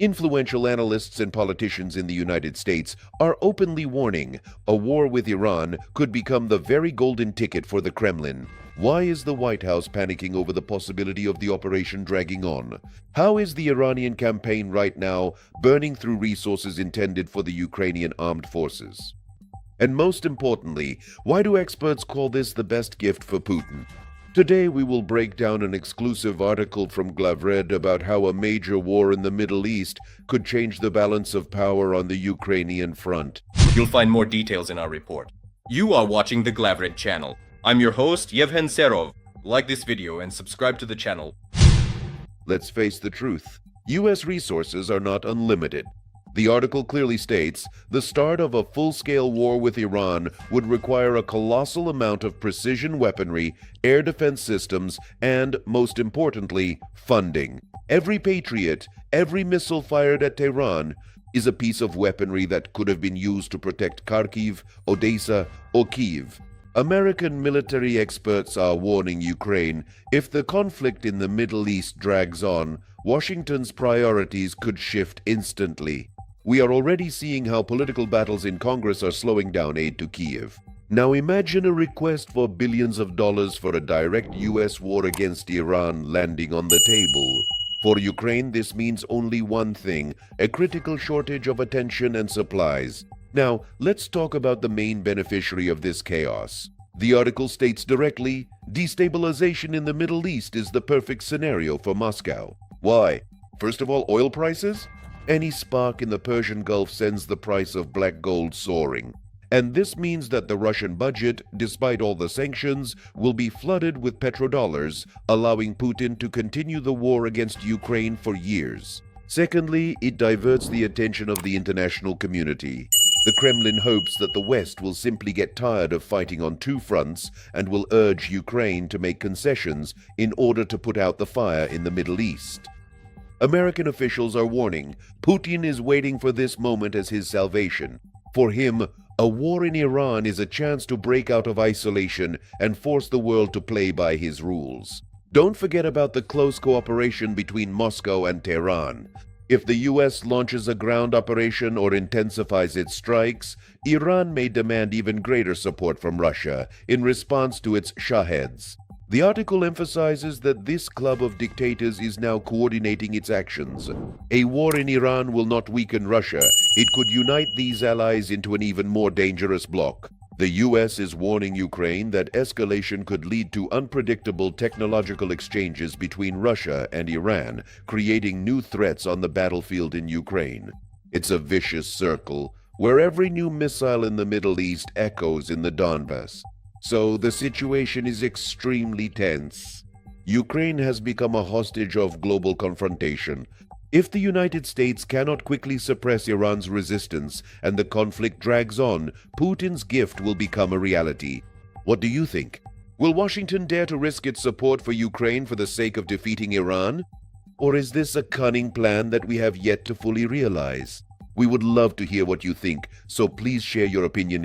Influential analysts and politicians in the United States are openly warning a war with Iran could become the very golden ticket for the Kremlin. Why is the White House panicking over the possibility of the operation dragging on? How is the Iranian campaign right now burning through resources intended for the Ukrainian armed forces? And most importantly, why do experts call this the best gift for Putin? Today we will break down an exclusive article from Glavred about how a major war in the Middle East could change the balance of power on the Ukrainian front. You'll find more details in our report. You are watching the Glavred channel. I'm your host, Yevhen Serov. Like this video and subscribe to the channel. Let's face the truth. U.S. resources are not unlimited. The article clearly states the start of a full-scale war with Iran would require a colossal amount of precision weaponry, air defense systems, and, most importantly, funding. Every Patriot, every missile fired at Tehran, is a piece of weaponry that could have been used to protect Kharkiv, Odessa, or Kyiv. American military experts are warning Ukraine if the conflict in the Middle East drags on, Washington's priorities could shift instantly. We are already seeing how political battles in Congress are slowing down aid to Kyiv. Now imagine a request for billions of dollars for a direct U.S. war against Iran landing on the table. For Ukraine, this means only one thing: a critical shortage of attention and supplies. Now, let's talk about the main beneficiary of this chaos. The article states directly, destabilization in the Middle East is the perfect scenario for Moscow. Why? First of all, oil prices? Any spark in the Persian Gulf sends the price of black gold soaring. And this means that the Russian budget, despite all the sanctions, will be flooded with petrodollars, allowing Putin to continue the war against Ukraine for years. Secondly, it diverts the attention of the international community. The Kremlin hopes that the West will simply get tired of fighting on two fronts and will urge Ukraine to make concessions in order to put out the fire in the Middle East. American officials are warning Putin is waiting for this moment as his salvation. For him, a war in Iran is a chance to break out of isolation and force the world to play by his rules. Don't forget about the close cooperation between Moscow and Tehran. If the U.S. launches a ground operation or intensifies its strikes, Iran may demand even greater support from Russia in response to its Shaheds. The article emphasizes that this club of dictators is now coordinating its actions. A war in Iran will not weaken Russia. It could unite these allies into an even more dangerous bloc. The U.S. is warning Ukraine that escalation could lead to unpredictable technological exchanges between Russia and Iran, creating new threats on the battlefield in Ukraine. It's a vicious circle, where every new missile in the Middle East echoes in the Donbass. So the situation is extremely tense. Ukraine has become a hostage of global confrontation. If the United States cannot quickly suppress Iran's resistance and the conflict drags on, Putin's gift will become a reality. What do you think? Will Washington dare to risk its support for Ukraine for the sake of defeating Iran? Or is this a cunning plan that we have yet to fully realize? We would love to hear what you think, so please share your opinion.